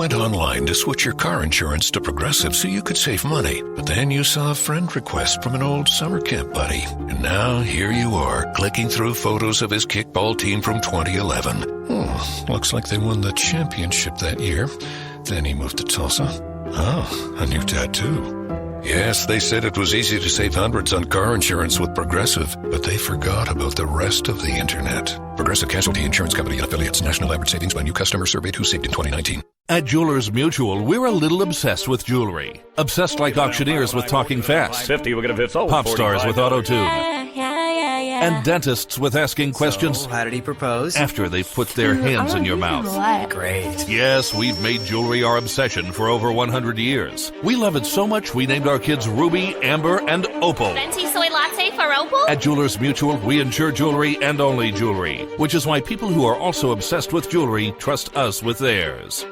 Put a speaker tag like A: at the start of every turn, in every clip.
A: went online to switch your car insurance to Progressive so you could save money. But then you saw a friend request from an old summer camp buddy. And now here you are, clicking through photos of his kickball team from 2011. Looks like they won the championship that year. Then he moved to Tulsa. Oh, a new tattoo. Yes, they said it was easy to save hundreds on car insurance with Progressive, but they forgot about the rest of the internet. Progressive Casualty Insurance Company and Affiliates. National average savings by new customer surveyed who saved in 2019.
B: At Jewelers Mutual, we're a little obsessed with jewelry. Obsessed like auctioneers with talking fast.
C: 50, we're going to sold.
B: Pop stars with auto-tune.
D: Yeah.
B: And dentists with asking questions.
E: So, how did he propose?
B: After they've put their hands in your mouth.
D: What?
E: Great.
B: Yes, we've made jewelry our obsession for over 100 years. We love it so much we named our kids Ruby, Amber, and Opal.
F: Venti soy latte for Opal?
B: At Jewelers Mutual, we insure jewelry and only jewelry, which is why people who are also obsessed with jewelry trust us with theirs.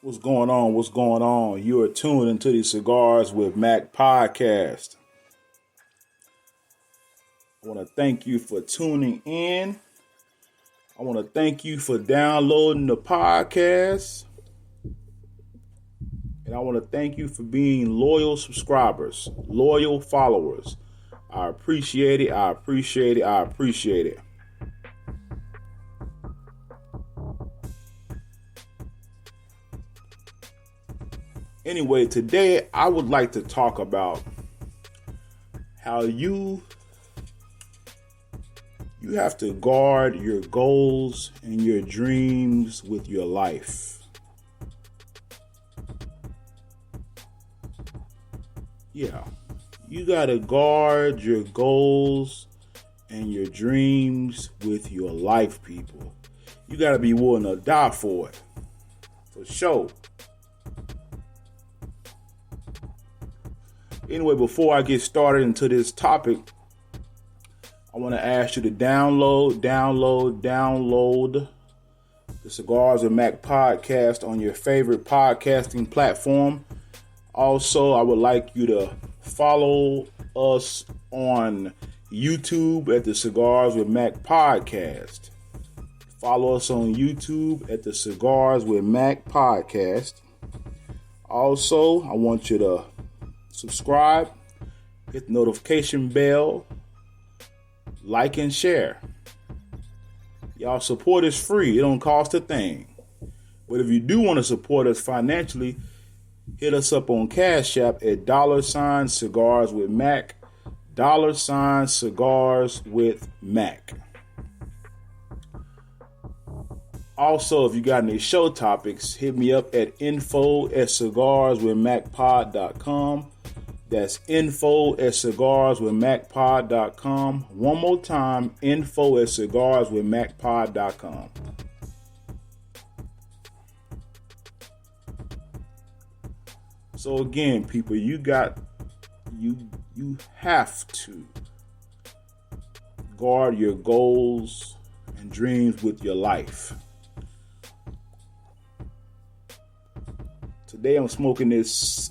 G: What's going on? What's going on? You are tuned into the Cigars with Mac podcast. I want to thank you for tuning in. I want to thank you for downloading the podcast. And I want to thank you for being loyal subscribers, loyal followers. I appreciate it. I appreciate it. I appreciate it. Anyway, today I would like to talk about how you have to guard your goals and your dreams with your life. Yeah. You got to guard your goals and your dreams with your life, people. You got to be willing to die for it. For sure. Anyway, before I get started into this topic, I want to ask you to download the Cigars with Mac podcast on your favorite podcasting platform. Also, I would like you to follow us on YouTube at the Cigars with Mac podcast. Follow us on YouTube at the Cigars with Mac podcast. Also, I want you to subscribe, hit the notification bell, like and share. Y'all, support is free. It don't cost a thing. But if you do want to support us financially, hit us up on Cash App at $Cigars with Mac. $Cigars with Mac. Also, if you got any show topics, hit me up at info@cigarswithmacpod.com. That's info@cigarswithmacpod.com. One more time, info@cigarswithmacpod.com. So again, people, you have to guard your goals and dreams with your life. Today I'm smoking this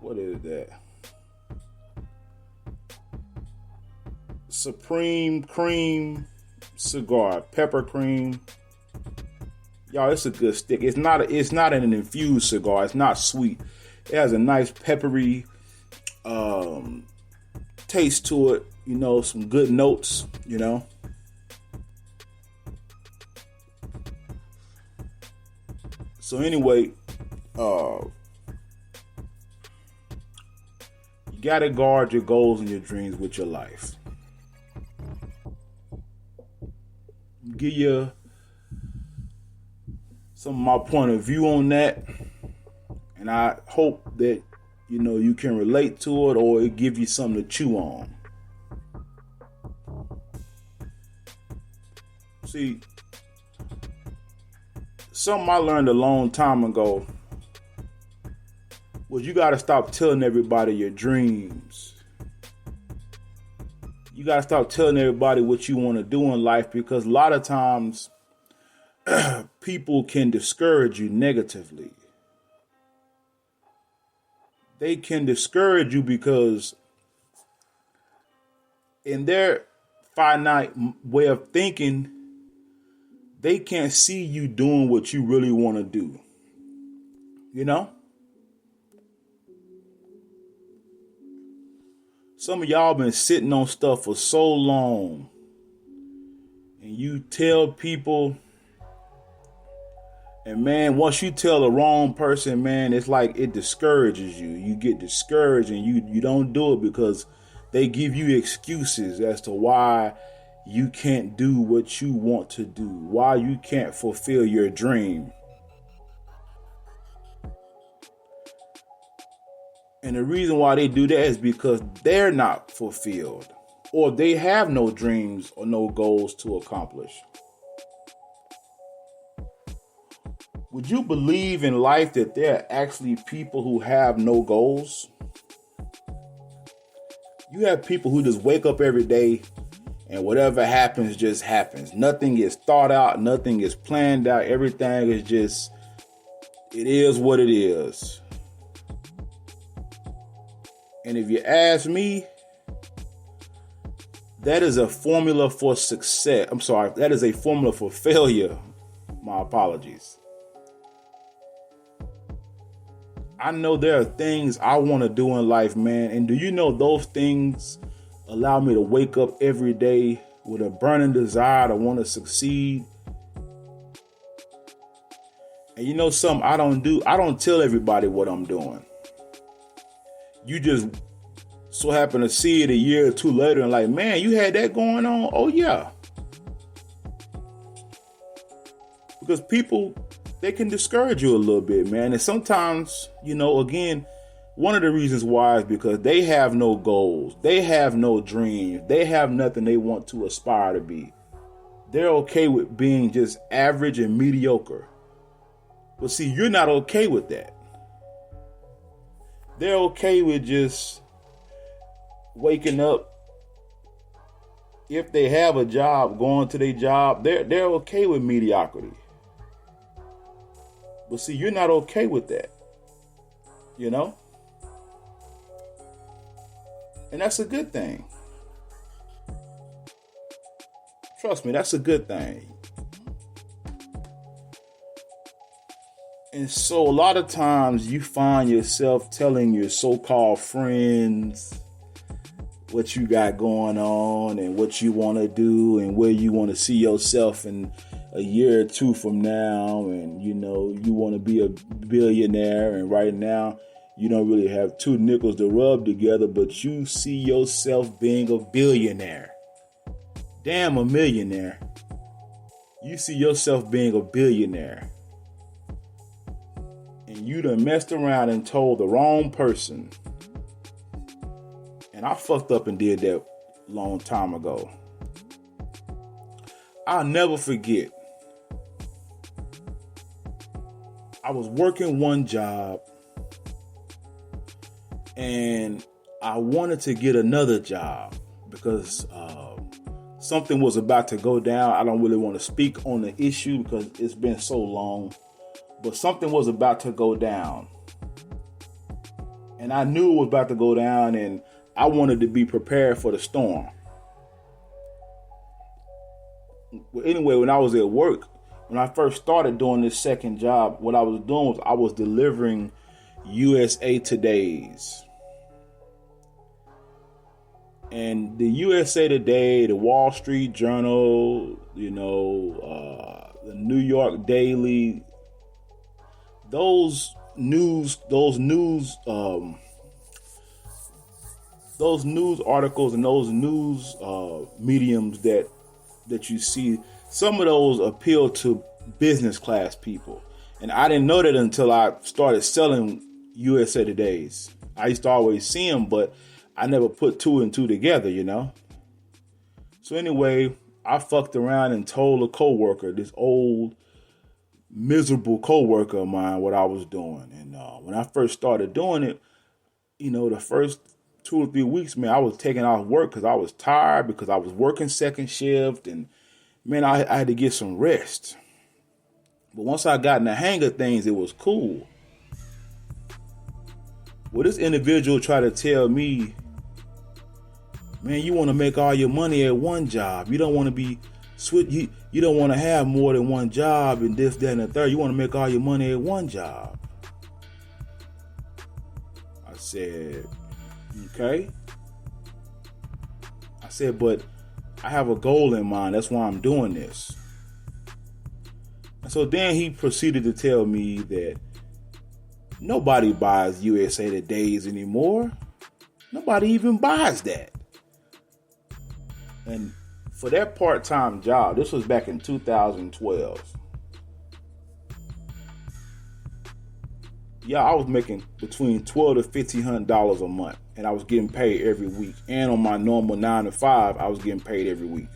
G: what is that? Supreme Cream cigar, pepper cream. Y'all, it's a good stick. It's not an infused cigar. It's not sweet. It has a nice peppery taste to it. You know, some good notes. You know. So anyway, you gotta guard your goals and your dreams with your life. Give you some of my point of view on that, and I hope that you can relate to it, or it give you something to chew on. See, something I learned a long time ago was you got to stop telling everybody your dreams. You got to stop telling everybody what you want to do in life, because a lot of times people can discourage you negatively. They can discourage you because in their finite way of thinking, they can't see you doing what you really want to do. You know? Some of y'all been sitting on stuff for so long, and you tell people, and man, once you tell the wrong person, man, it's like it discourages you. You get discouraged, and you don't do it because they give you excuses as to why you can't do what you want to do, why you can't fulfill your dream. And the reason why they do that is because they're not fulfilled, or they have no dreams or no goals to accomplish. Would you believe in life that there are actually people who have no goals? You have people who just wake up every day and whatever happens just happens. Nothing is thought out. Nothing is planned out. Everything is just, it is what it is. And if you ask me, that is a formula for success. I'm sorry, that is a formula for failure. My apologies. I know there are things I want to do in life, man. And do you know those things allow me to wake up every day with a burning desire to want to succeed? And you know something I don't do? I don't tell everybody what I'm doing. You just so happen to see it a year or two later and like, man, you had that going on? Oh, yeah. Because people, they can discourage you a little bit, man. And sometimes, again, one of the reasons why is because they have no goals. They have no dreams. They have nothing they want to aspire to be. They're okay with being just average and mediocre. But see, you're not okay with that. They're okay with just waking up. If they have a job, going to their job, they're okay with mediocrity. But see, you're not okay with that. And that's a good thing. Trust me, that's a good thing. And so a lot of times you find yourself telling your so-called friends what you got going on and what you want to do and where you want to see yourself in a year or two from now. And, you want to be a billionaire. And right now, you don't really have two nickels to rub together, but you see yourself being a billionaire. Damn, a millionaire. You see yourself being a billionaire. And you done messed around and told the wrong person. And I fucked up and did that a long time ago. I'll never forget. I was working one job and I wanted to get another job because something was about to go down. I don't really want to speak on the issue because it's been so long, but something was about to go down. And I knew it was about to go down and I wanted to be prepared for the storm. Well, anyway, when I was at work, when I first started doing this second job, what I was doing was I was delivering USA Todays. And the USA Today, the Wall Street Journal, the New York Daily, those news articles and those news mediums that you see, some of those appeal to business class people. And I didn't know that until I started selling USA Todays. I used to always see them, but I never put two and two together, So anyway, I fucked around and told a coworker, this old, miserable coworker of mine, what I was doing. And when I first started doing it, the first 2 or 3 weeks, man, I was taking off work because I was tired, because I was working second shift, and man, I had to get some rest. But once I got in the hang of things, it was cool. Well, this individual tried to tell me, man, you want to make all your money at one job. You don't want to be you don't want to have more than one job and this, that, and the third. You want to make all your money at one job. I said, okay. I said, but I have a goal in mind. That's why I'm doing this. And so then he proceeded to tell me that nobody buys USA Todays anymore. Nobody even buys that. And for that part-time job, this was back in 2012. Yeah, I was making between $1,200 to $1,500 a month, and I was getting paid every week. And on my normal 9 to 5, I was getting paid every week.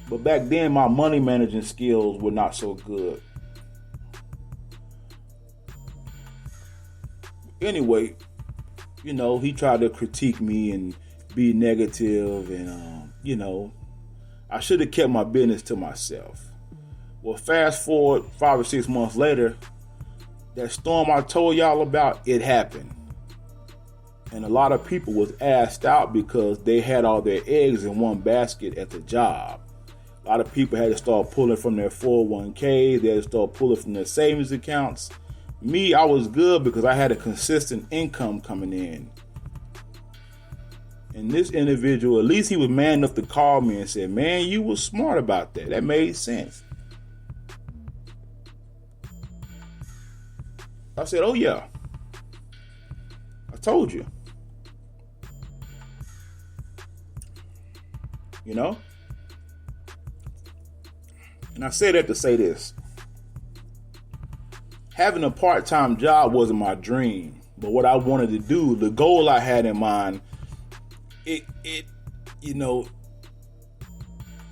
G: But back then, my money managing skills were not so good. Anyway, he tried to critique me and be negative, and I should have kept my business to myself. Well, fast forward 5 or 6 months later, that storm I told y'all about, it happened. And a lot of people was asked out because they had all their eggs in one basket at the job. A lot of people had to start pulling from their 401k. They had to start pulling from their savings accounts. Me, I was good because I had a consistent income coming in. And this individual, at least he was man enough to call me and say, man, you were smart about that. That made sense. I said, oh yeah. I told you. And I say that to say this. Having a part-time job wasn't my dream, but what I wanted to do, the goal I had in mind, it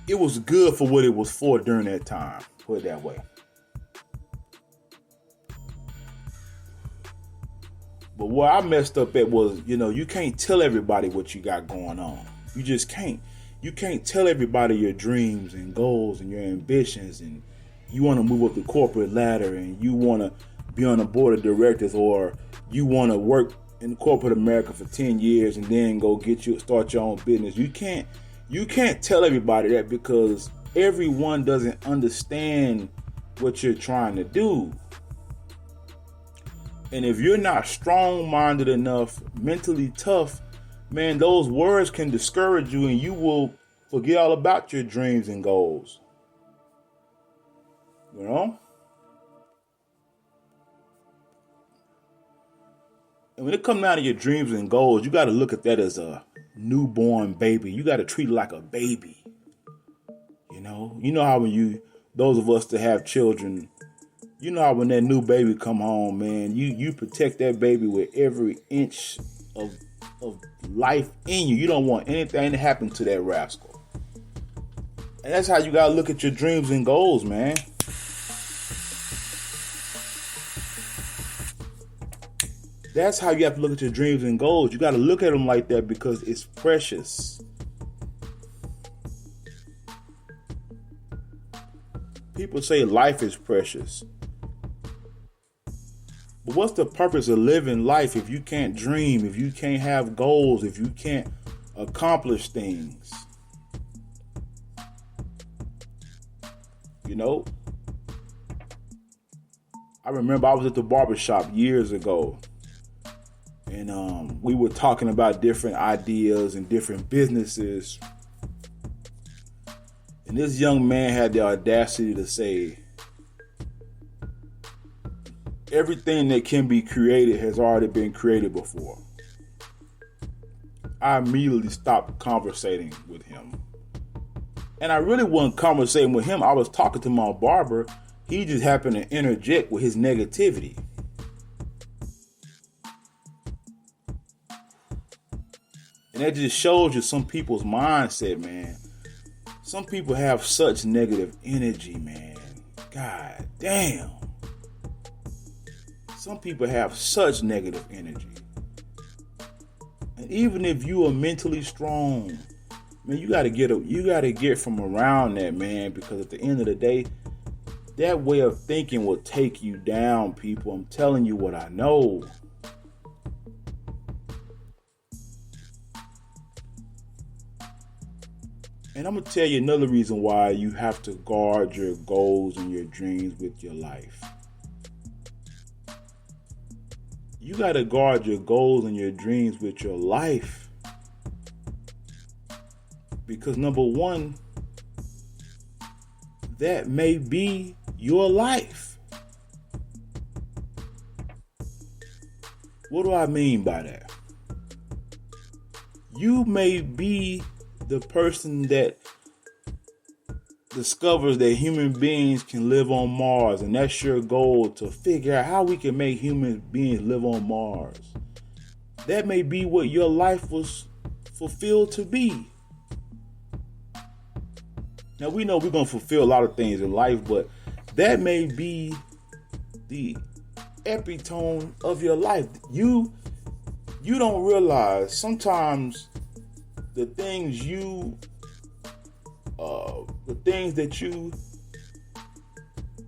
G: was good for what it was for during that time. Put it that way. But where I messed up at was, you can't tell everybody what you got going on. You just can't. You can't tell everybody your dreams and goals and your ambitions, and you want to move up the corporate ladder and you want to be on the board of directors, or you want to work in corporate America for 10 years and then go start your own business. You can't tell everybody that, because everyone doesn't understand what you're trying to do. And if you're not strong-minded enough, mentally tough, man, those words can discourage you and you will forget all about your dreams and goals. You know? And when it comes down to your dreams and goals, you got to look at that as a newborn baby. You got to treat it like a baby. You know how when those of us that have children, you know how when that new baby come home, man, you protect that baby with every inch of life in you. You don't want anything to happen to that rascal. And that's how you got to look at your dreams and goals, man. That's how you have to look at your dreams and goals. You got to look at them like that because it's precious. People say life is precious. But what's the purpose of living life if you can't dream, if you can't have goals, if you can't accomplish things? I remember I was at the barbershop years ago, and we were talking about different ideas and different businesses. And this young man had the audacity to say, everything that can be created has already been created before. I immediately stopped conversating with him. And I really wasn't conversating with him. I was talking to my barber. He just happened to interject with his negativity. And that just shows you some people's mindset, man. Some people have such negative energy, man. God damn. Some people have such negative energy. And even if you are mentally strong, man, you gotta get from around that, man, because at the end of the day, that way of thinking will take you down, people. I'm telling you what I know. And I'm going to tell you another reason why you have to guard your goals and your dreams with your life. You got to guard your goals and your dreams with your life. Because number one, that may be your life. What do I mean by that? You may be the person that discovers that human beings can live on Mars, and that's your goal, to figure out how we can make human beings live on Mars. That may be what your life was fulfilled to be. Now, we know we're going to fulfill a lot of things in life, but that may be the epitome of your life. You don't realize sometimes the things that you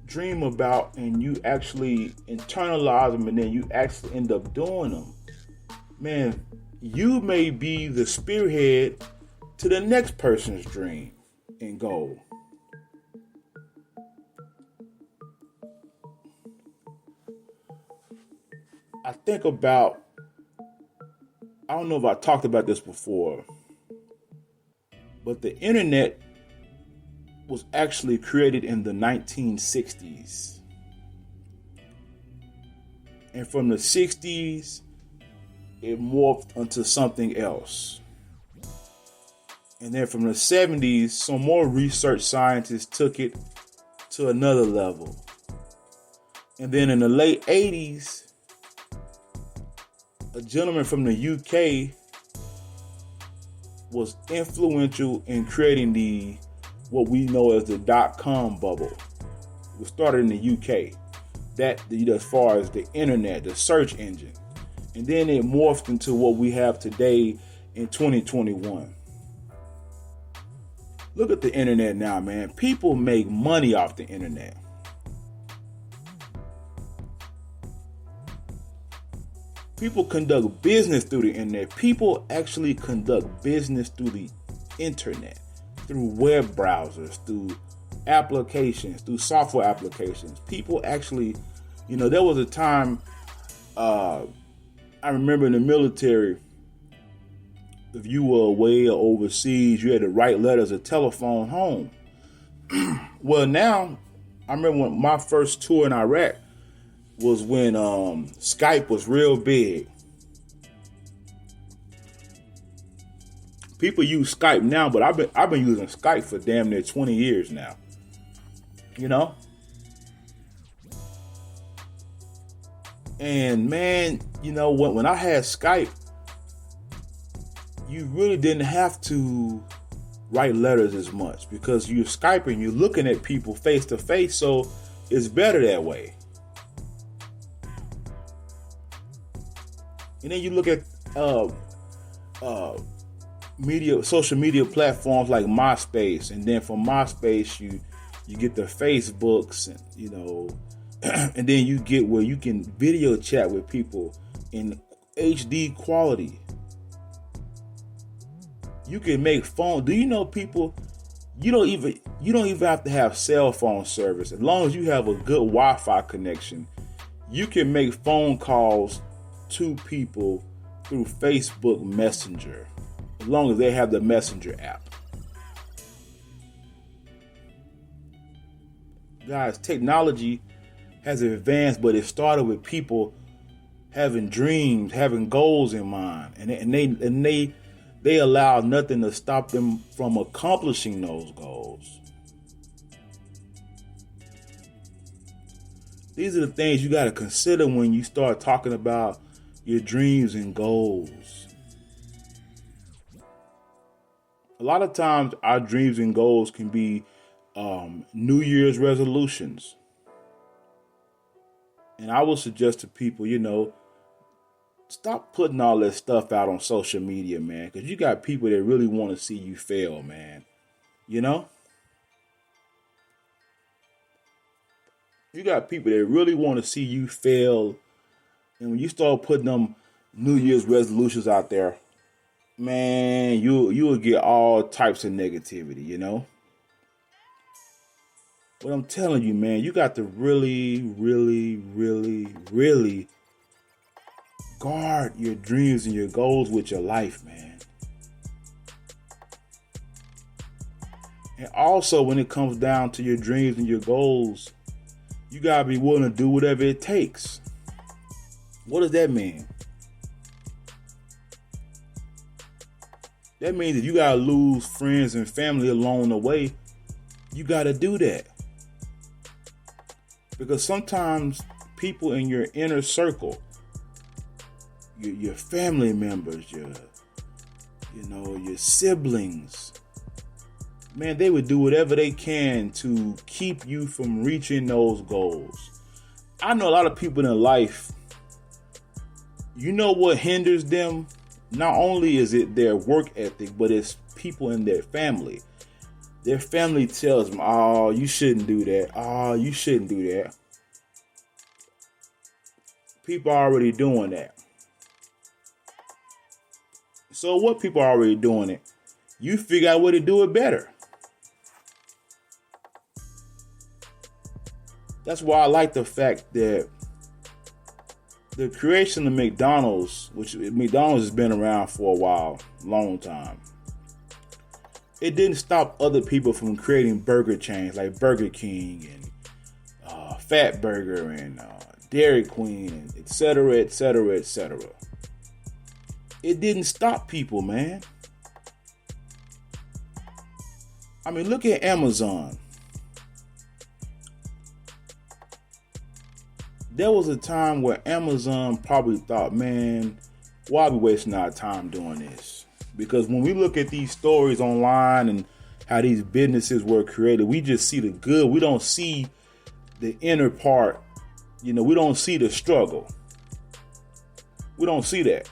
G: dream about and you actually internalize them and then you actually end up doing them. Man, you may be the spearhead to the next person's dream and goal. I think about, I don't know if I talked about this before, but the internet was actually created in the 1960s. And from the 60s, it morphed into something else. And then from the 70s, some more research scientists took it to another level. And then in the late 80s, a gentleman from the UK was influential in creating what we know as the .com bubble. It was started in the UK. That, as far as the internet, the search engine. And then it morphed into what we have today in 2021. Look at the internet now, man. People make money off the internet. People conduct business through the internet. People actually conduct business through the internet, through web browsers, through applications, through software applications. People actually, there was a time, I remember in the military, if you were away or overseas, you had to write letters or telephone home. Well, now, I remember when my first tour in Iraq was when Skype was real big. People use Skype now, but I've been using Skype for damn near 20 years now. And man, when I had Skype, you really didn't have to write letters as much because you're Skyping, you're looking at people face to face, so it's better that way. And then you look at social media platforms like MySpace, and then from MySpace you get the Facebooks, and and then you get where you can video chat with people in HD quality. You can make phone. Do you know people? You don't even have to have cell phone service. As long as you have a good Wi-Fi connection, you can make phone calls to people through Facebook Messenger, as long as they have the Messenger app. Guys, technology has advanced, but it started with people having dreams, having goals in mind, and they allow nothing to stop them from accomplishing those goals. These are the things you got to consider when you start talking about your dreams and goals. A lot of times our dreams and goals can be New Year's resolutions. And I will suggest to people, stop putting all that stuff out on social media, man, because you got people that really want to see you fail, man. You got people that really want to see you fail. And when you start putting them New Year's resolutions out there, man, you will get all types of negativity, But I'm telling you, man, you got to really, really, really, really guard your dreams and your goals with your life, man. And also, when it comes down to your dreams and your goals, you got to be willing to do whatever it takes. What does that mean? That means if you got to lose friends and family along the way, you got to do that. Because sometimes people in your inner circle, your family members, your siblings, man, they would do whatever they can to keep you from reaching those goals. I know a lot of people in life, what hinders them? Not only is it their work ethic, but it's people in their family. Their family tells them, oh, you shouldn't do that. Oh, you shouldn't do that. People are already doing that. So what people are already doing it? You figure out a way to do it better. That's why I like the fact that the creation of McDonald's, which McDonald's has been around for a while, long time. It didn't stop other people from creating burger chains like Burger King and Fat Burger and Dairy Queen, and et cetera, et cetera, et cetera. It didn't stop people, man. I mean, look at Amazon. there was a time where Amazon probably thought, man, why are we wasting our time doing this? Because when we look at these stories online and how these businesses were created, we just see the good. We don't see the inner part. We don't see the struggle. We don't see that.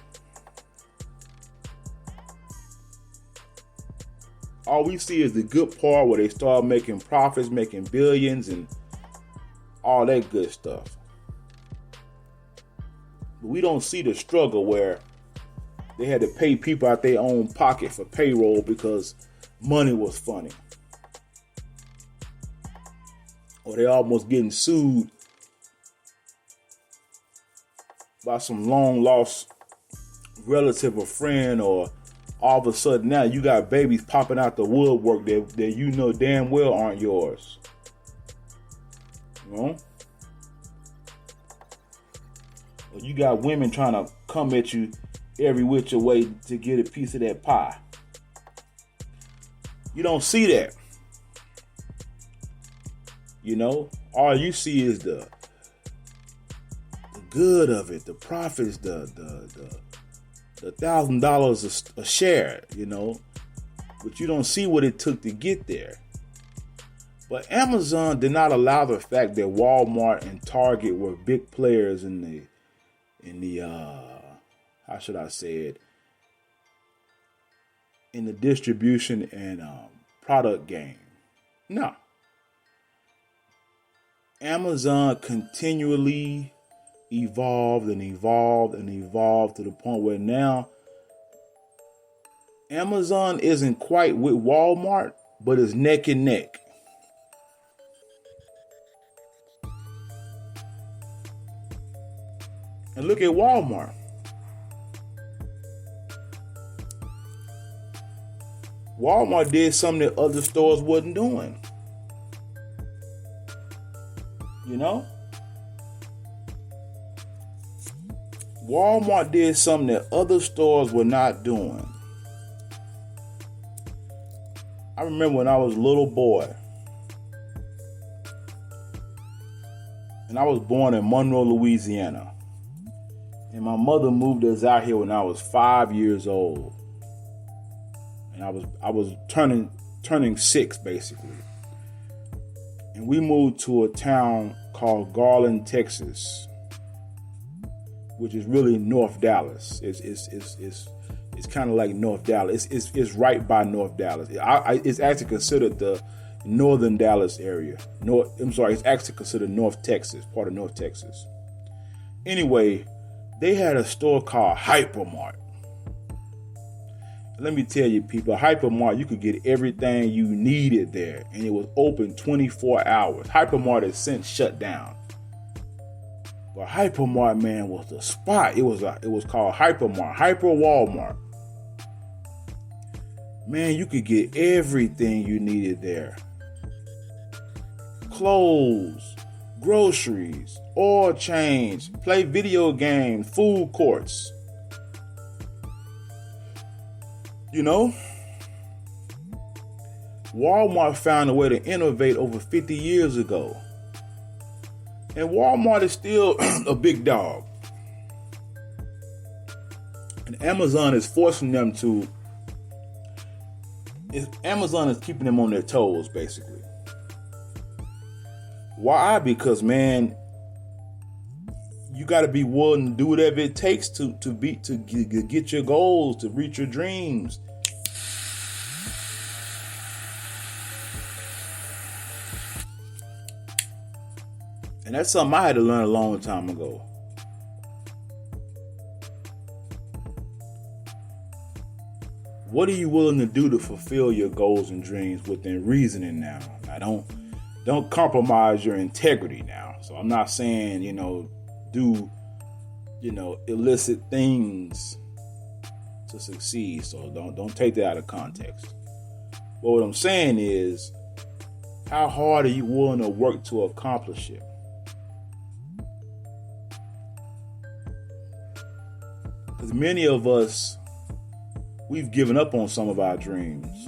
G: All we see is the good part where they start making profits, making billions and all that good stuff. But we don't see the struggle where they had to pay people out their own pocket for payroll because money was funny. Or they almost getting sued by some long lost relative or friend, or all of a sudden now you got babies popping out the woodwork that you know damn well aren't yours. Or you got women trying to come at you every which way to get a piece of that pie. You don't see that. All you see is the good of it, the profits, the $1,000 a share, but you don't see what it took to get there. But Amazon did not allow the fact that Walmart and Target were big players in the how should I say it, in the distribution and product game. No. Amazon continually evolved and evolved and evolved to the point where now Amazon isn't quite with Walmart, but is neck and neck. And look at Walmart. Walmart did something that other stores wasn't doing. Walmart did something that other stores were not doing. I remember when I was a little boy, and I was born in Monroe, Louisiana. And my mother moved us out here when I was 5 years old. And I was turning 6 basically. And we moved to a town called Garland, Texas, which is really North Dallas. It's kind of like North Dallas. It's right by North Dallas. It's actually considered the northern Dallas area. It's actually considered North Texas, part of North Texas. Anyway, they had a store called Hypermart. Let me tell you, people, Hypermart, you could get everything you needed there, and it was open 24 hours. Hypermart has since shut down. But Hypermart, man, was the spot. It was called Hypermart, Hyper Walmart. Man, you could get everything you needed there. Clothes, groceries, oil change, play video games, food courts. Walmart found a way to innovate over 50 years ago. And Walmart is still a big dog. And Amazon is forcing them to... Amazon is keeping them on their toes, basically. Why? Because, man, you got to be willing to do whatever it takes to get your goals, to reach your dreams. And that's something I had to learn a long time ago. What are you willing to do to fulfill your goals and dreams within reasoning now? Now, don't compromise your integrity now. So I'm not saying, do, illicit things to succeed. So don't take that out of context. But what I'm saying is, how hard are you willing to work to accomplish it? Because many of us, we've given up on some of our dreams.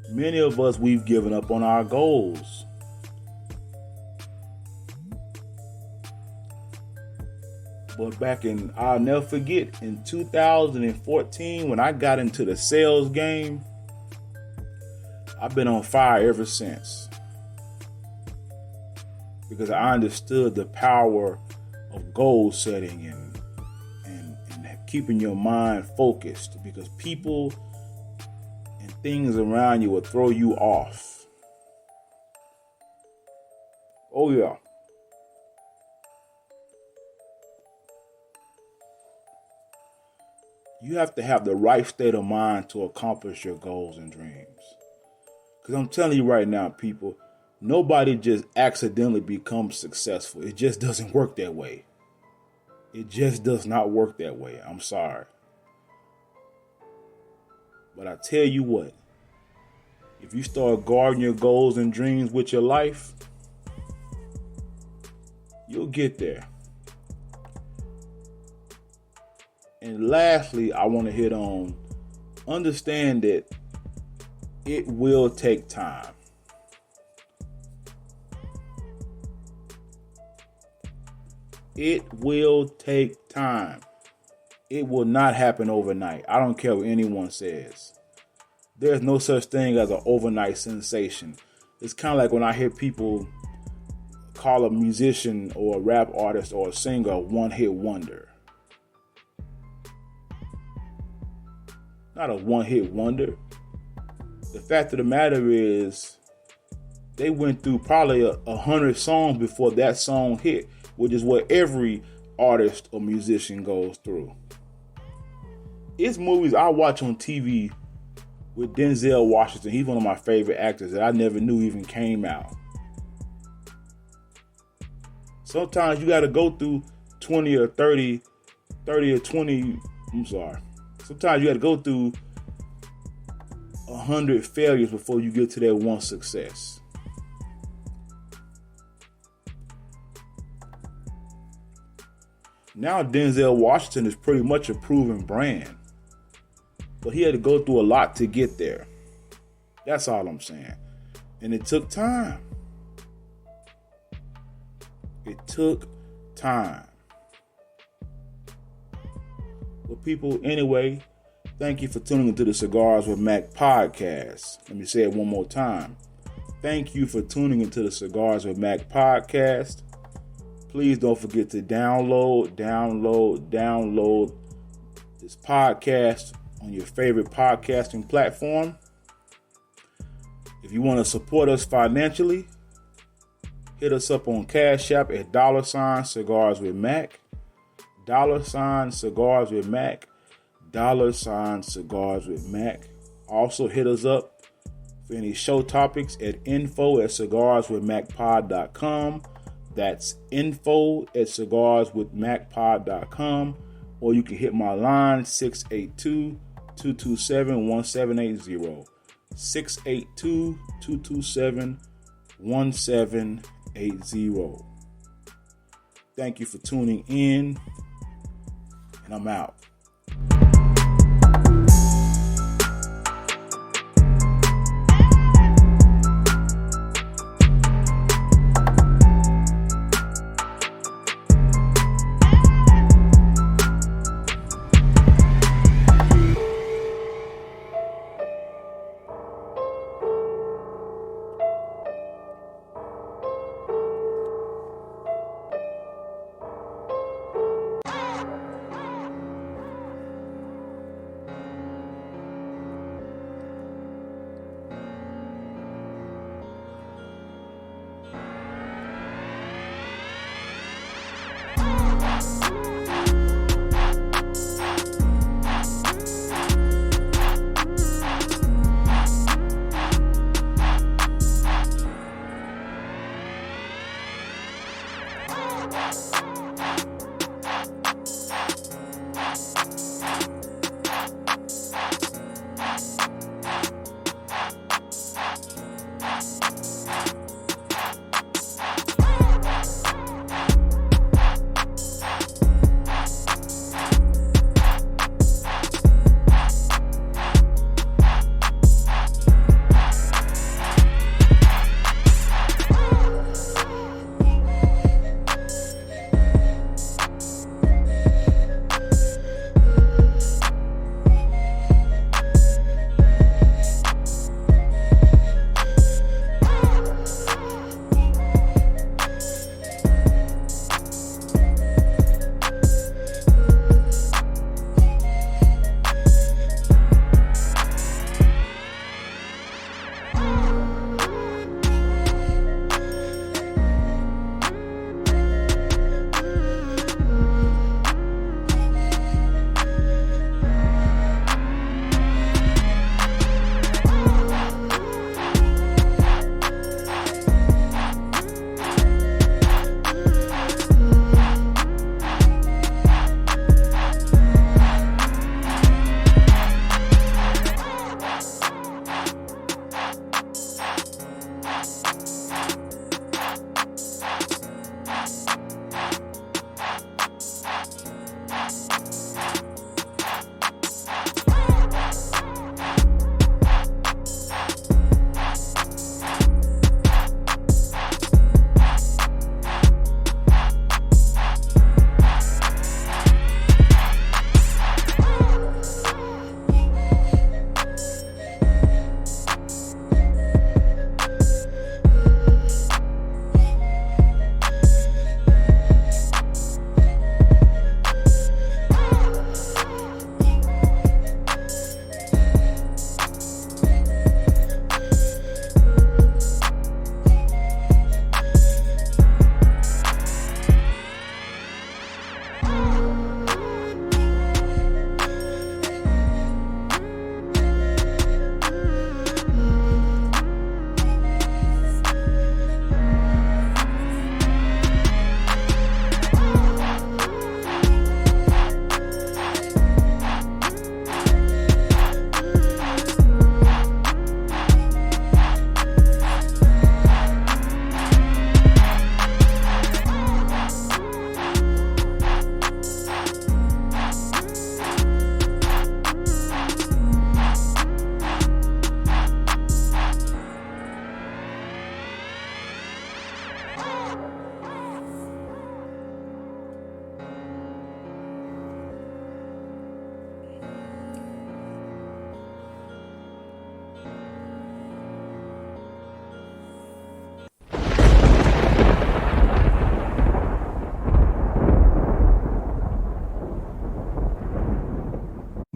G: Many of us, we've given up on our goals. But I'll never forget, in 2014, when I got into the sales game, I've been on fire ever since. Because I understood the power of goal setting and keeping your mind focused, because people and things around you will throw you off. Oh yeah. You have to have the right state of mind to accomplish your goals and dreams. Because I'm telling you right now, people, nobody just accidentally becomes successful. It just doesn't work that way. It just does not work that way. I'm sorry. But I tell you what, if you start guarding your goals and dreams with your life, you'll get there. And lastly, I want to hit on, understand that it will take time. It will take time. It will not happen overnight. I don't care what anyone says. There's no such thing as an overnight sensation. It's kind of like when I hear people call a musician or a rap artist or a singer a one-hit wonder. Not a one-hit wonder. The fact of the matter is, they went through probably 100 songs before that song hit, which is what every artist or musician goes through. It's movies I watch on TV with Denzel Washington. He's one of my favorite actors that I never knew even came out. Sometimes you got to go through 20 or 30 or 20, sometimes you got to go through 100 failures before you get to that one success. Now Denzel Washington is pretty much a proven brand, but he had to go through a lot to get there. That's all I'm saying. And it took time. It took time. Well, people, anyway, thank you for tuning into the Cigars with Mac podcast. Let me say it one more time. Thank you for tuning into the Cigars with Mac podcast. Please don't forget to download this podcast on your favorite podcasting platform. If you want to support us financially, hit us up on Cash App at $Cigars with Mac. $Cigars with Mac. $Cigars with Mac. Also hit us up for any show topics at info@cigarswithmacpod.com. That's info@cigarswithmacpod.com. Or you can hit my line 682-227-1780. 682-227-1780. Thank you for tuning in, and I'm out.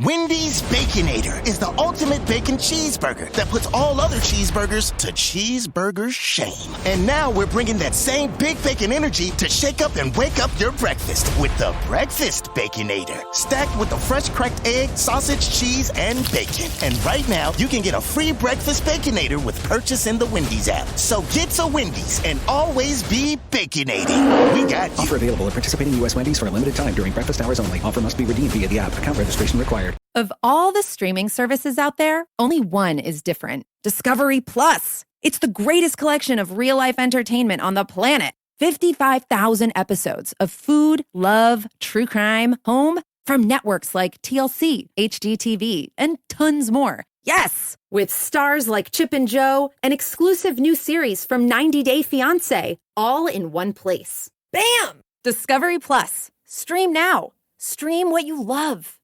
C: Wendy's Baconator is the ultimate bacon cheeseburger that puts all other cheeseburgers to cheeseburger shame. And now we're bringing that same big bacon energy to shake up and wake up your breakfast with the Breakfast Baconator. Stacked with the fresh cracked egg, sausage, cheese, and bacon. And right now, you can get a free Breakfast Baconator with purchase in the Wendy's app. So get to Wendy's and always be baconating. We got you.
D: Offer available at participating U.S. Wendy's for a limited time during breakfast hours only. Offer must be redeemed via the app. Account registration required.
E: Of all the streaming services out there, only one is different. Discovery Plus. It's the greatest collection of real-life entertainment on the planet. 55,000 episodes of food, love, true crime, home, from networks like TLC, HGTV, and tons more. Yes! With stars like Chip and Jo, an exclusive new series from 90 Day Fiancé, all in one place. Bam! Discovery Plus. Stream now. Stream what you love.